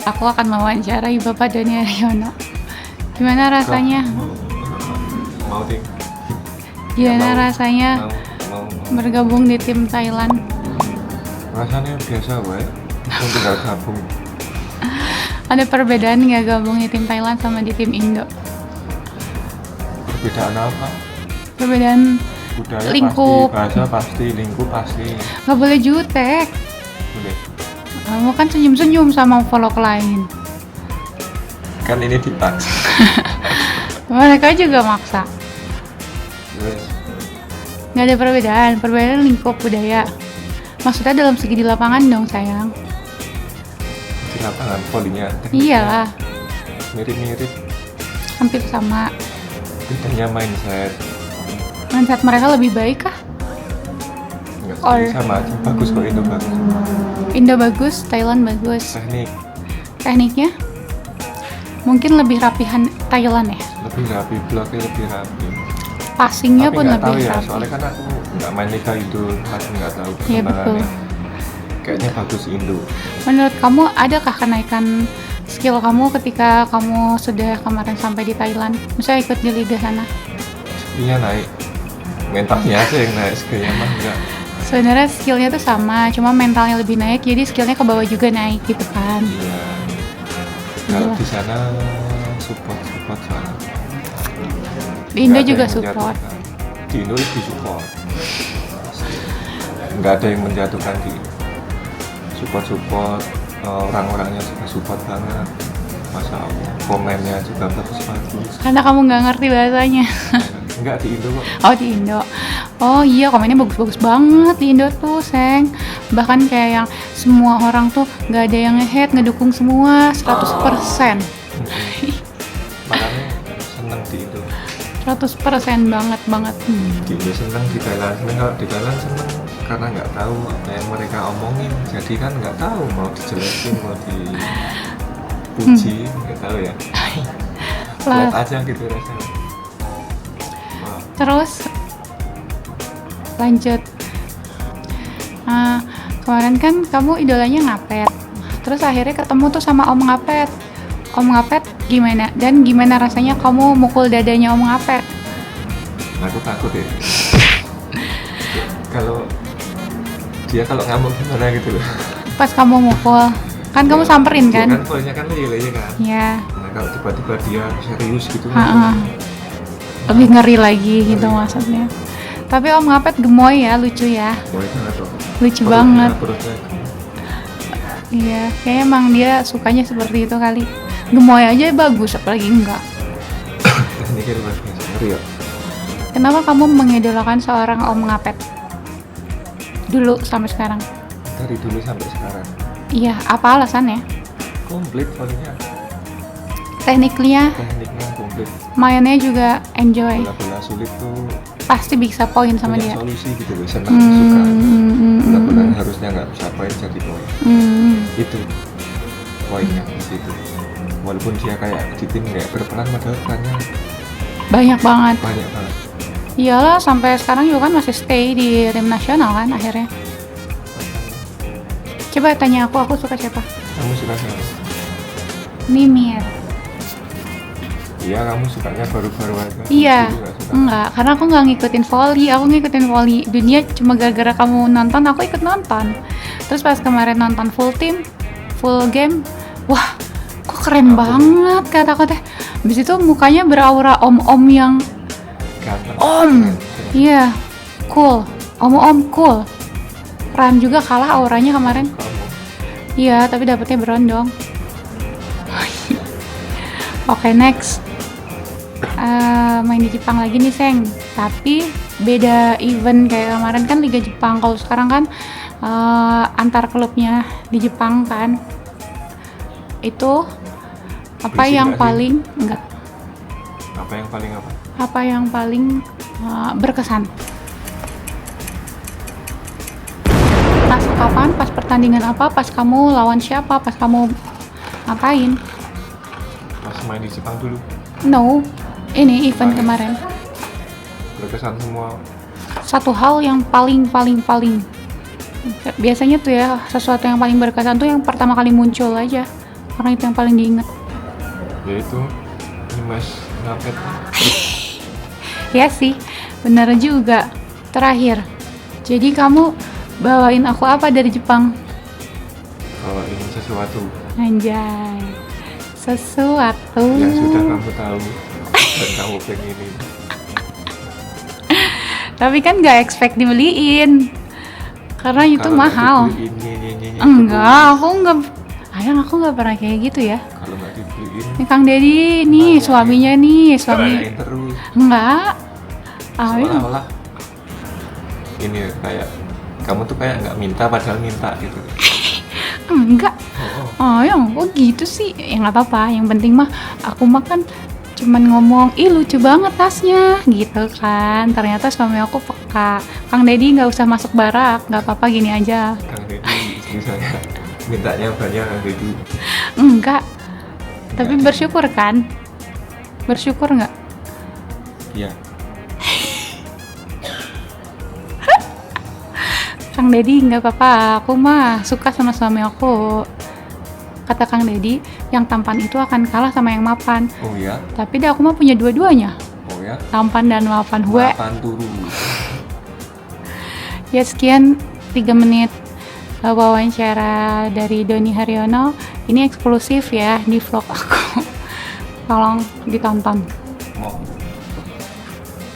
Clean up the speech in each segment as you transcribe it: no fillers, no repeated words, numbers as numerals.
Aku akan mewawancarai Bapak Doni Aryono. Gimana rasanya? Mau ding? Gimana Mau. rasanya Mau. bergabung di tim Thailand? Rasanya biasa wae. Aku tinggal gabung. Ada perbedaan nggak gabung di tim Thailand sama di tim Indo? Perbedaan apa? Perbedaan Budaya lingkup. pasti, bahasa pasti, lingkup pasti. Nggak boleh jutek. Boleh. Kamu kan senyum-senyum sama follow klien. Kan ini dipaksa. Mereka juga maksa. Wes. Nggak ada perbedaan lingkup budaya. Maksudnya dalam segi di lapangan dong sayang. Di lapangan polinya. Iyalah, Mirip-mirip. hampir sama. Bedanya mindset. Mindset mereka lebih baik kah? Enggak Or- sama aja. Bagus kok itu bagus. Indo bagus, Thailand bagus. Teknik Tekniknya mungkin lebih rapihan Thailand ya. lebih rapi, bloknya lebih rapi. Passingnya Tapi pun nggak tahu lebih ya, rapi. soalnya kan aku nggak main Liga Indo, masih nggak tahu Iya, betul. perkembangannya. Kayaknya bagus Indo. Menurut kamu adakah kenaikan skill kamu ketika kamu sudah kemarin sampai di Thailand? Misalnya ikut di liga sana. Iya naik. Mentalnya aja yang naik, skillnya mah enggak. Sebenarnya skillnya tuh sama, cuma mentalnya lebih naik, jadi skillnya ke bawah juga naik gitu kan. Iya. Kalau Iya. di sana support sana. Di Indo Nggak ada juga yang support. menjatuhkan. Di Indo lebih support. Nggak ada yang menjatuhkan di support. Orang-orangnya juga support banget. Masa Allah, komennya juga bagus-bagus. Karena kamu nggak ngerti bahasanya. Enggak di Indo kok. Oh di Indo. Oh iya, komennya bagus-bagus banget di Indo tuh, Seng. Bahkan kayak yang semua orang tuh nggak ada yang nge-hate, ngedukung semua 100%. Makanya seneng di Indo. 100% banget. Di Indo seneng, di Thailand seneng. Kalau di Thailand seneng karena nggak tahu apa yang mereka omongin. Jadi kan nggak tahu mau dijelekin, mau dipuji, nggak tahu ya. Lihat Lah, aja gitu rasanya. Wah, terus lanjut. Kemarin kan kamu idolanya Ngapet. Terus akhirnya ketemu tuh sama Om Ngapet. Om Ngapet gimana? Dan gimana rasanya kamu mukul dadanya Om Ngapet? aku takut ya. Kalau dia kalau ngamuk gimana gitu loh. Pas kamu mukul, kan kamu samperin Dia kan? kan poinnya kan lele kan. Ya, Nah kalau tiba-tiba dia serius gitu. ha-ha. Lebih ngeri lagi gitu maksudnya. Tapi Om Ngapet gemoy ya, lucu ya. Boy banget loh. Lucu Perutnya- banget. perutnya. Iya, kayaknya emang dia sukanya seperti itu kali. Gemoy aja bagus, apalagi enggak. Tekniknya luar biasa. Ngeri ya. Kenapa kamu mengidolakan seorang Om Ngapet? Dulu sampai sekarang. Dari dulu sampai sekarang. Iya, apa alasannya? Komplit volleynya. Tekniknya, Tekniknya komplit. mainnya juga enjoy. Bola-bola sulit tuh Pasti bisa poin sama punya dia. solusi gitu loh. Senang suka. Bola-bola Hmm, yang harusnya nggak bisa poin jadi poin. Itu poinnya di situ. Walaupun dia kayak di tim kayak berperan, padahal perannya banyak banget. banyak banget. Iyalah, sampai sekarang juga kan masih stay di tim nasional kan akhirnya. Coba tanya aku suka siapa? Kamu suka siapa? Mimir. Iya, kamu sukanya baru-baru aja. Iya, Dulu nggak suka. enggak, karena aku nggak ngikutin volley, aku ngikutin volley dunia cuma gara-gara kamu nonton, aku ikut nonton. Terus pas kemarin nonton full team, full game, wah, kok keren banget kata aku teh. Habis itu mukanya beraura om-om yang Ganteng. om, iya, cool, om-om cool. Ran juga kalah auranya kemarin. Kamu Iya, tapi dapetnya berondong. Oke, next. Main di Jepang lagi nih, Seng. Tapi beda event kayak kemarin kan Liga Jepang. Kalau sekarang kan antar klubnya di Jepang kan. Itu apa Berisik yang nggak sih? paling enggak? apa yang paling apa? Apa yang paling berkesan? Pas kapan? Pas pertandingan apa? Pas kamu lawan siapa? Pas kamu ngapain? Pas main di Jepang dulu No, ini event kemarin. berkesan semua. Satu hal yang paling biasanya tuh ya, sesuatu yang paling berkesan tuh yang pertama kali muncul aja. Orang itu yang paling diingat. Yaitu Mas Napet. Ya sih, benar juga. Terakhir, jadi kamu bawain aku apa dari Jepang? Kalau ini sesuatu Anjay, sesuatu yang sudah kamu tahu dan kamu pengenin. tapi kan gak expect dibeliin karena itu Kalau nggak mahal. dibeliin, Enggak, aku nggak pernah kayak gitu ya. Kalau nggak dibeliin, Nih Kang Dedi nih suaminya nih, suami. belain terus. Enggak. Ayo. Seolah-olah ini kayak kamu tuh kayak nggak minta padahal minta gitu. Enggak. Oh, Oh, kok gitu sih? Ya nggak apa-apa. Yang penting mah aku makan cuman ngomong, ih lucu banget tasnya, gitu kan. Ternyata suami aku peka. Kang Dedi nggak usah masuk barak, nggak apa-apa gini aja. Kang Deddy istri saya mintanya banyak Kang Deddy. Enggak. Tapi bersyukur kan? Bersyukur nggak? Iya. Kang Dedi nggak apa-apa, aku mah suka sama suami aku. Kata Kang Dedi, yang tampan itu akan kalah sama yang mapan. Oh ya, Tapi deh aku mah punya dua-duanya, oh ya. tampan dan mapan. Gue Makan turu. ya sekian 3 menit wawancara dari Doni Haryono. Ini eksklusif ya di vlog aku. Tolong ditonton. Mau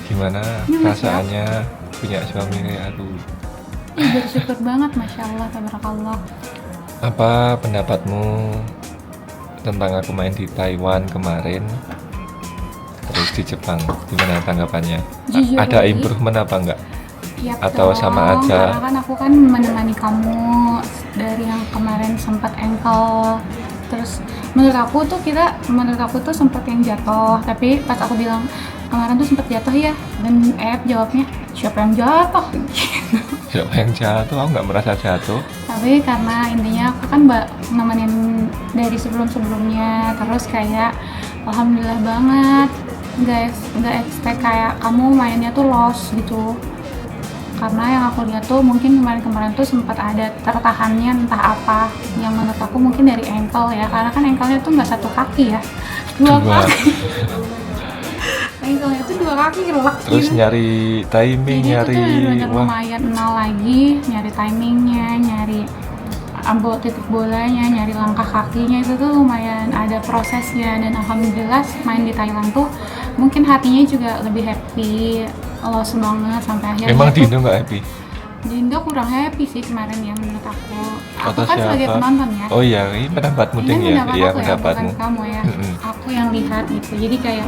gimana Ini Mas, perasaannya punya suami kayak aku? Ih, bersyukur banget, Masya Allah, tabarakallah. Apa pendapatmu tentang aku main di Taiwan kemarin terus di Jepang, gimana tanggapannya? Jujur Ada lagi, improvement apa enggak? Yap Atau dong, sama aja? karena kan aku kan menemani kamu dari yang kemarin sempat ankle. Terus menurut aku tuh sempat yang jatuh, tapi pas aku bilang kemarin tuh sempat jatuh ya, dan jawabnya siapa yang jatuh? Siapa yang jatuh? Aku nggak merasa jatuh. Tapi karena intinya aku kan nemenin dari sebelum-sebelumnya, terus kayak alhamdulillah banget, nggak expect kayak kamu mainnya tuh loss gitu. Karena yang aku lihat tuh mungkin kemarin tuh sempat ada tertahannya entah apa, yang menurut aku mungkin dari ankle ya, karena kan ankle-nya tuh nggak satu kaki ya, dua kaki. Ankle-nya tuh 2 kaki relak Terus gitu. nyari timing, Jadi nyari itu tuh bener-bener wah, lumayan nol lagi, nyari timingnya, nyari titik bolanya, nyari langkah kakinya, itu tuh lumayan ada prosesnya. Dan alhamdulillah main di Thailand tuh mungkin hatinya juga lebih happy, lost banget sampai akhirnya. emang di tuh- Indo nggak happy? di Indo kurang happy sih kemarin ya menurut aku. Aku Kata kan sebagai siapa? penonton ya. Oh iya, ini pendapatmu Ini ding ya? pendapat Iya aku ya, pendapatmu. bukan kamu ya. Mm-mm. Aku yang lihat gitu. Jadi kayak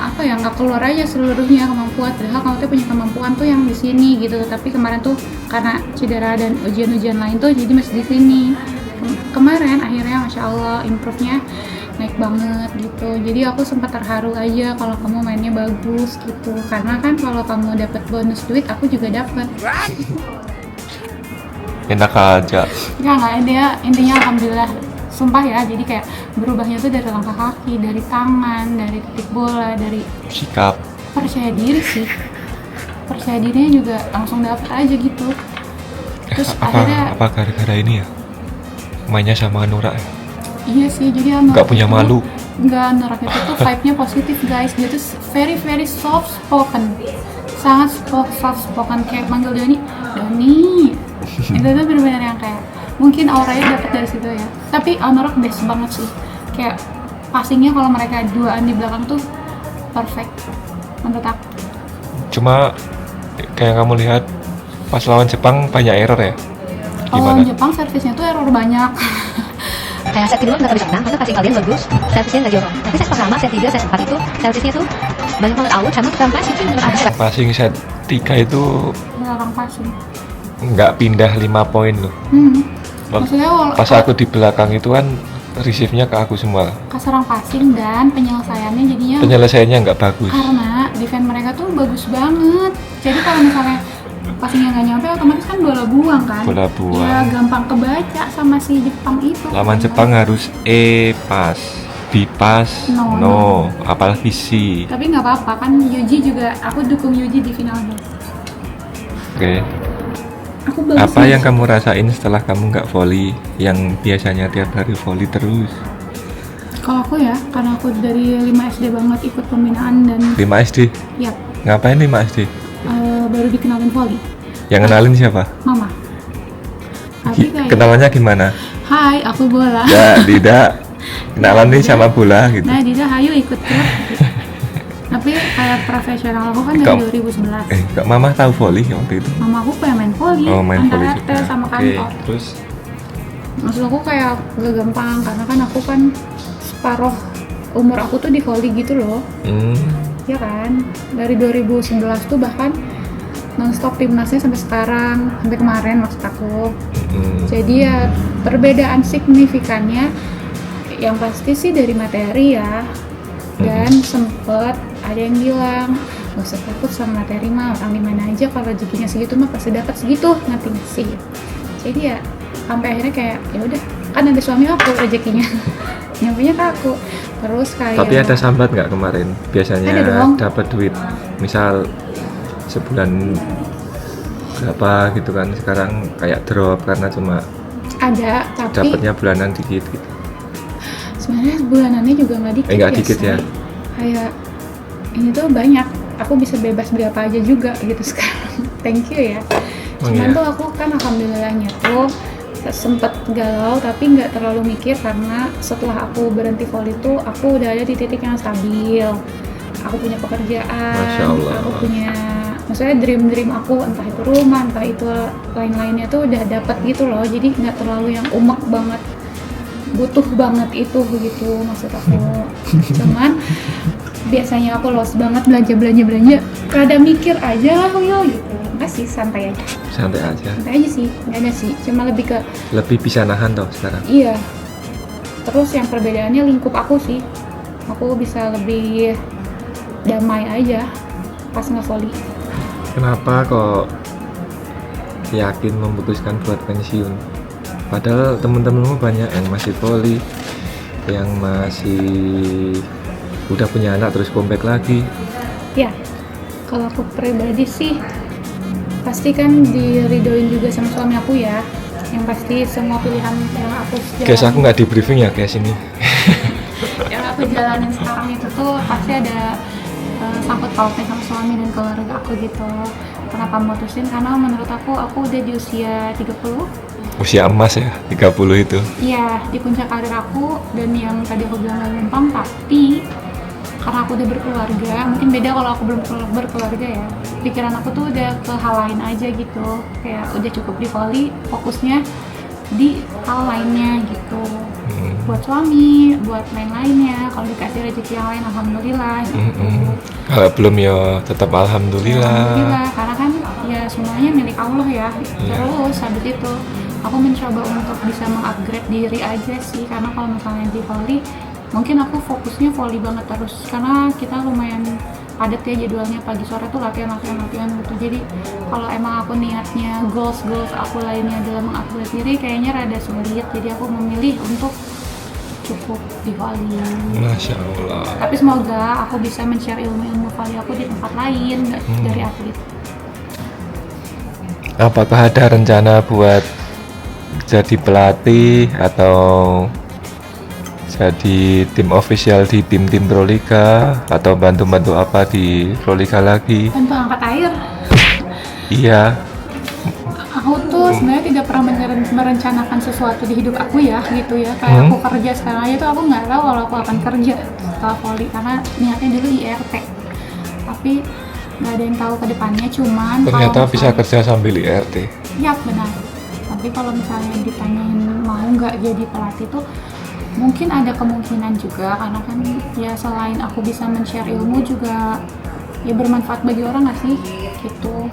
apa ya, nggak keluar aja seluruhnya kemampuan. Padahal kamu tuh punya kemampuan tuh yang di sini gitu. Tapi kemarin tuh karena cedera dan ujian-ujian lain tuh jadi masih di sini. Kemarin akhirnya masya Allah improve-nya naik banget gitu. Jadi aku sempat terharu aja kalau kamu mainnya bagus gitu. Karena kan kalau kamu dapat bonus duit, aku juga dapat. Enak aja. Ya nggak ada, intinya alhamdulillah, sumpah ya. Jadi kayak berubahnya tuh dari langkah kaki, dari tangan, dari titik bola, dari Sikap. percaya diri sih. Percaya dirinya juga langsung dapet aja gitu. Terus akhirnya Apa gara-gara ini ya? Mainnya sama Nura ya? iya sih, jadi Anorak Nggak punya itu- malu. Nggak, Anorak itu tuh vibe-nya positif guys. Dia tuh very very soft spoken, sangat soft spoken, kayak manggil Doni itu tuh bener-bener yang kayak mungkin auranya dapet dari situ ya. Tapi Anorak best banget sih, kayak passingnya kalau mereka duaan di belakang tuh perfect menurut aku. Cuma kayak kamu lihat pas lawan Jepang banyak error ya? Kalau Gimana? Jepang servisnya tuh error banyak. Kayak set kedua nggak bisa menang karena passing kalian bagus, servisnya nggak jorong. Tapi set pertama, set 3, set 4 itu servisnya tuh banyak banget out sama tukang passing. Ada Passing set 3 itu Belakang passing. nggak pindah 5 poin loh. Maksudnya Pas aku di belakang itu kan receive-nya ke aku semua. keserang passing dan penyelesaiannya jadinya Penyelesaiannya nggak bagus. karena defense mereka tuh bagus banget. Jadi kalau misalnya passingnya nggak nyampe, otomatis kan bola buang kan. Bola buang. Ya gampang kebaca sama si Jepang itu. Lawan Jepang harus pas, B pas, No. no, apalagi C. Tapi nggak apa-apa kan, Yuji juga, aku dukung Yuji di finalnya. Oke. Aku bagus Apa nih. yang kamu rasain setelah kamu nggak volley, yang biasanya tiap hari volley terus? Kalau aku ya, karena aku dari 5 SD banget ikut pembinaan dan 5 SD? ya Ngapain 5 SD? baru dikenalin volley. Yang kenalin siapa? Mama. Tapi kayak, Kenalannya gimana? hai aku bola. Ya, tidak. Kenalan nih sama bola gitu. Nah, Dida, hayu ikut klub. Gitu. Tapi kayak profesional aku kan dari Kamu- 2011. Kak Mama tahu volley waktu itu? Mama aku kayak main volley, Oh, main volley antara juga. RT sama Oke, kantor. terus Maksud aku kayak gak gampang karena kan aku kan separuh umur aku tuh di volley gitu loh. Ya kan, dari 2011 tuh bahkan nonstop timnasnya sampai sekarang, sampai kemarin maksud aku. Jadi ya perbedaan signifikannya yang pasti sih dari materi ya. Dan sempet ada yang bilang gak usah takut sama materi mah, orang dimana aja kalau rezekinya segitu mah pasti dapat segitu, ngerti gak sih? Jadi ya sampai akhirnya kayak ya udah, kan ada suami aku rezekinya nyampenya ke aku. Terus kayak tapi ada sambat nggak kemarin? Biasanya Ada dong. dapat duit, misal sebulan berapa gitu kan, sekarang kayak drop karena cuma ada, tapi dapatnya bulanan dikit gitu. sebenarnya bulanannya juga nggak dikit. Nggak dikit ya? Say. Kayak ini tuh banyak, aku bisa bebas beli apa aja juga gitu sekarang. Thank you ya. Oh, Cuman iya. tuh aku kan alhamdulillahnya tuh sempet galau tapi nggak terlalu mikir karena setelah aku berhenti volley tuh aku udah ada di titik yang stabil. Aku punya pekerjaan, Masya Allah. aku punya, maksudnya dream aku entah itu rumah, entah itu lain-lainnya tuh udah dapet gitu loh. Jadi nggak terlalu yang umek banget, butuh banget itu begitu maksud aku. Cuman biasanya aku los banget belanja, rada mikir aja lah Will gitu. Enggak sih, santai aja. Santai aja. Santai aja sih, nggak ada sih. Cuma lebih ke Lebih bisa nahan toh sekarang. iya. Terus yang perbedaannya lingkup aku sih. Aku bisa lebih damai aja pas nge-volley. Kenapa kok yakin memutuskan buat pensiun? Padahal temen-temenmu banyak yang masih volley, yang masih udah punya anak terus comeback lagi. Ya, kalau aku pribadi sih pasti kan diridoin juga sama suami aku ya. Yang pasti semua pilihan yang aku Guys, aku nggak di briefing ya guys ini. yang aku jalanin sekarang itu tuh pasti ada sangkut pautnya sama suami dan keluarga aku gitu. Kenapa mutusin? Karena menurut aku udah di usia 30. Usia emas ya, 30 itu. Iya, di puncak karir aku, dan yang tadi aku bilang gak gampang, tapi karena aku udah berkeluarga, mungkin beda kalau aku belum berkeluarga ya. Pikiran aku tuh udah ke hal lain aja gitu. Kayak udah cukup di volley, fokusnya di hal lainnya gitu. Buat suami, buat lain-lainnya, kalau dikasih rezeki yang lain alhamdulillah gitu. Kalau belum ya tetap alhamdulillah. Alhamdulillah, karena kan ya semuanya milik Allah ya. Iya. Terus habis itu aku mencoba untuk bisa mengupgrade diri aja sih, karena kalau misalnya di volley mungkin aku fokusnya volley banget terus, karena kita lumayan padat ya jadwalnya, pagi sore tuh latihan gitu. Jadi kalau emang aku niatnya goals aku lainnya adalah mengupgrade diri, kayaknya rada sulit. Jadi aku memilih untuk cukup di volley. Masya Allah. Tapi semoga aku bisa men-share ilmu volley aku di tempat lain, nggak dari atlet. Apakah ada rencana buat jadi pelatih atau jadi tim official di tim-tim Proliga atau bantu-bantu apa di Proliga lagi? Bantu angkat air. Iya. Aku tuh sebenarnya tidak pernah merencanakan sesuatu di hidup aku ya gitu ya. Kayak aku kerja sekarang aja tuh aku nggak tahu kalau aku akan kerja setelah volley, karena niatnya dulu IRT. Tapi nggak ada yang tahu ke depannya. Cuman Ternyata kalau bisa kerja sambil IRT. ya benar. Tapi kalau misalnya ditanyain mau nggak jadi pelatih tuh mungkin ada kemungkinan juga, karena kan ya selain aku bisa men-share ilmu juga ya bermanfaat bagi orang nggak sih gitu.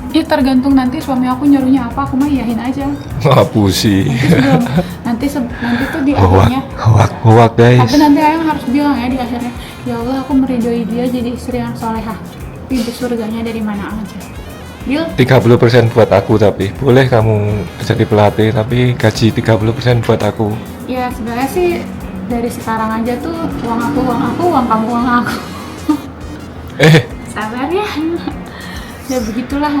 Ya tergantung nanti suami aku nyuruhnya apa, aku mah iyahin aja. Wah, pusing. Nanti tuh di Hoak, akhirnya. hoak guys. Tapi nanti Ayang harus bilang ya di akhirnya, ya Allah aku meridhoi dia jadi istri yang solehah. Pintu surganya dari mana aja. Deal? 30% buat aku, tapi boleh kamu jadi pelatih tapi gaji 30% buat aku. Ya sebenarnya sih dari sekarang aja tuh uang aku, uang kamu, uang aku. Sabar ya. Ya begitulah.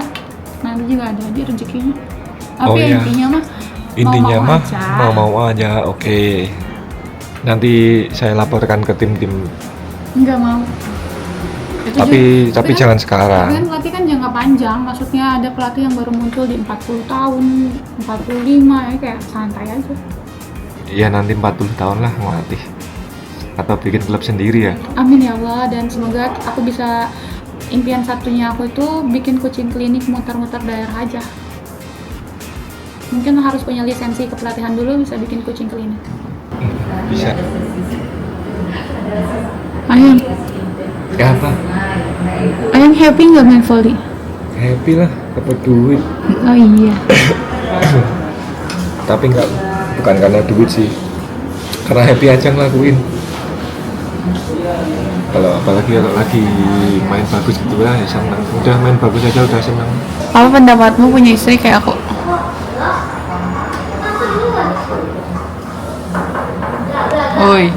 nanti juga ada aja rezekinya. Tapi Oh, iya. intinya mah mau-mau aja. Oke. Nanti saya laporkan ke tim-tim. nggak mau. Itu Tapi kan- jangan tapi sekarang. kan pelatih kan jangka panjang, maksudnya ada pelatih yang baru muncul di 40 tahun, 45 ya, kayak santai aja. Ya nanti 40 tahun lah ngelatih. Atau bikin klub sendiri ya. Amin ya Allah, dan semoga aku bisa, impian satunya aku itu bikin kucing klinik muter-muter daerah aja. Mungkin harus punya lisensi kepelatihan dulu bisa bikin kucing klinik. Bisa. Ayang, Ya apa? Ayang happy nggak main volley? Happy lah, dapat duit. Oh iya. Tapi bukan karena duit sih. Karena happy aja ngelakuin. Apalagi kalau lagi main bagus gitu lah ya senang. Udah main bagus aja udah senang. Apa pendapatmu punya istri kayak aku? Oi.